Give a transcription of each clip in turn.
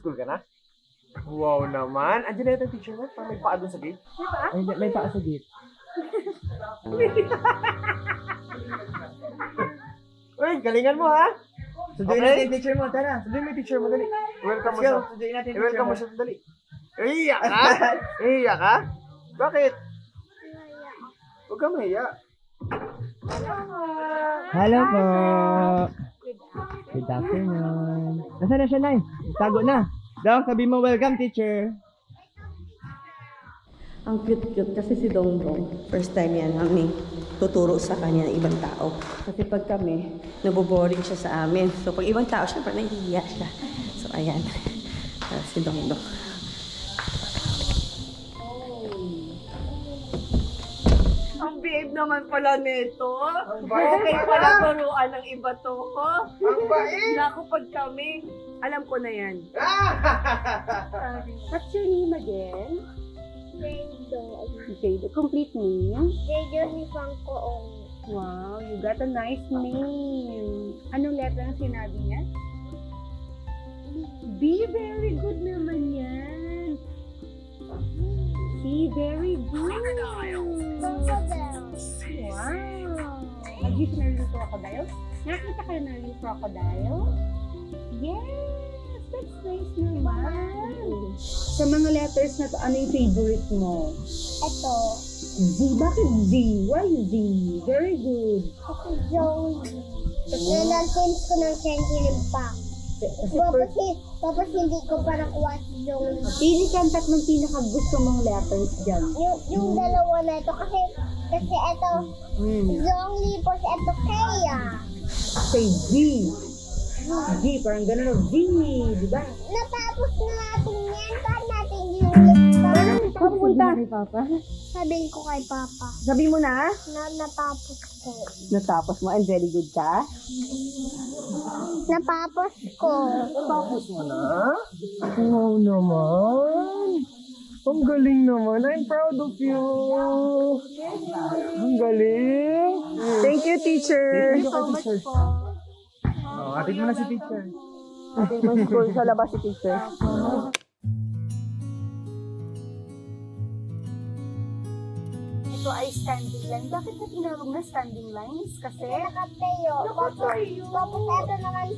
school ka na? Wow naman. Andiyan na yung teacher mo? Parang may paa doon sa gate. May paa sa gate. Uy, galingan mo ha? Sunduin natin yung teacher mo, tara. Sunduin mo yung teacher mo, dali. Welcome mo Let's go, siya. sunduin natin yung teacher Welcome mo. mo siya, dali. Iiyak ka? Iiyak ka? Bakit? Huwag ka mahiya. Hello po. Good afternoon. Nasaan na siya, Nay? Tago na. Daw, sabi mo, welcome, teacher. Ang cute-cute kasi si Dongdong. First time yan namin tuturo sa kanya ng ibang tao. Kasi pag kami, naboboring siya sa amin. So pag ibang tao, syempre nahihiya siya. So ayan, si Dongdong. Ang babe naman pala nito. Okay pala turuan ng iba to. Ang bait! Naku, pag kami, alam ko na yan. What's your name again? Jado. Complete name? Jado ni Franco. Wow, you got a nice name. Anong letter ang sinabi niya? B. Very good naman yan. C. Very good. Wow. Nag-use na rin yung crocodile? Nakita kayo na rin yung crocodile? Yes! That's nice naman. Sa mga letters na to, ano yung favorite mo? Ito. Z. Bakit Z? Why Z? Very good. Kasi Joey. Nanatince ko ng Sentinel Pack. Tapos hindi ko pa nakuha si Joey. Pili ka ang tatlong pinaka-gusto mong letters dyan. Yung dalawa na ito. Kasi ito, Zongli po si ito Kaya. Say Z. Z, parang gano'n. Z, di ba? Natapos na natin yan. Saan natin yung lip Papunta kay Papa. Sabihin ko kay Papa. Sabi mo na? Na natapos ko. Natapos mo and very good ka? Natapos ko. Tapos mo na? Wow naman. Ang galing naman. I'm proud of you. Ang galing. Thank you, teacher. Thank you, teacher. Oh, atid mo na si teacher. Ating mo school sa labas si teacher. Ito ay standing line. Bakit na tinawag na standing lines? Kasi Nakatayo. Nakatayo. Tapos ito naman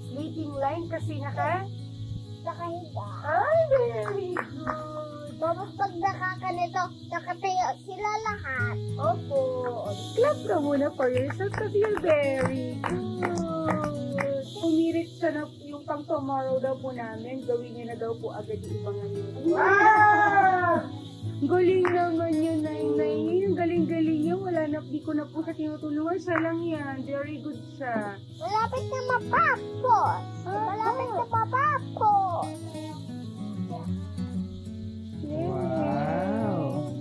sleeping line kasi nakahiga. Ay, very good. Tapos pag nakakanito, nakatayo sila lahat. Opo. Clap ka muna for yourself kasi you're very good. Pumirit siya na yung pang tomorrow daw po namin. Gawin niya na daw po agad yung ibang ano. Wow! Galing naman yun, Nay. Ang galing-galing niya. Wala na, di ko na po siya tinutulungan. Siya lang yan. Very good siya. Malapit na mapapos. Malapit na mapapos. Wow!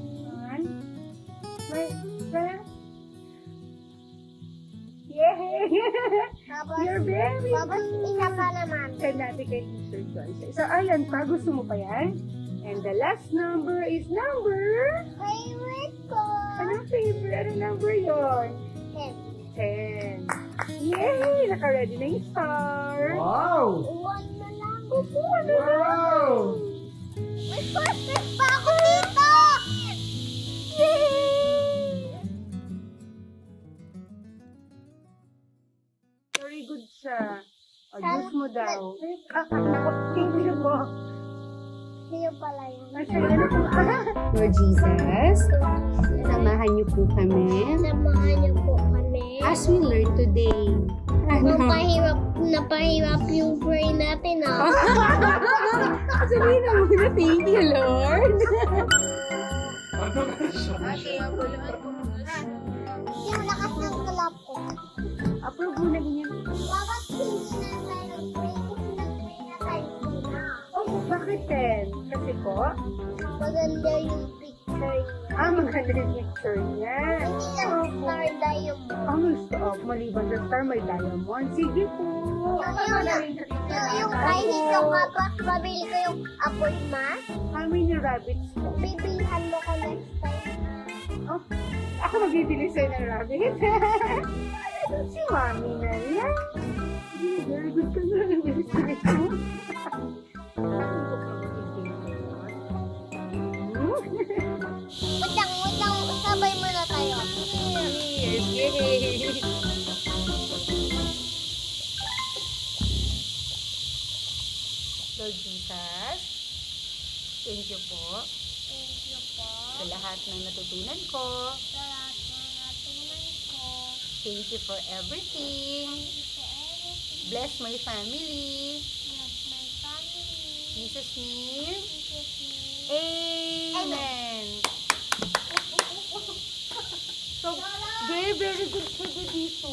Yay! You're very Tapos isa pa naman. Send natin kay Teacher Joyce. So, ayan pa. Gusto mo pa yan? And the last number is number... Favorite ko. Anong favorite? Anong number yon? 10. Yay! Naka-ready na yung star. Wow! One na lang. Opo, ano na? Wow! May first pa ako dito. Yay! Very good siya. Ayos mo daw. Thank you po. Sa'yo pala yun. Lord Jesus, samahan niyo po kami Samahan niyo po kami. as we learn today. Napahirap yung brain natin, ah. Sabihin na muna, thank you, Lord. Yung lakas ng clap ko. Approve mo na ganyan. Bakit hindi na tayo nag-brain? Kasi nag-brain na tayo na. Oh, bakit 10? Kasi po, Maganda yung picture niya. maganda yung picture niya. Hindi lang star diamond. Gusto, maliban sa star, may diamond. Sige po. Yung kahit yung kapag mabili ko yung apoy mask, How many rabbits po? bibilihan mo ko next time. Oh, ako magbibili sa'yo ng rabbit. Si Mami na yan. Very good ka na. Bilis mo. Wait lang, sabay muna tayo. Cheers! Yay! Lord Jesus, thank you po Thank you po. sa lahat ng natutunan ko. Sa lahat ng natunan ko. Thank you for everything. Thank you for everything. Bless my family. Bless my family. Jesus' name. Jesus' name. Amen. So, very, very good siya dito.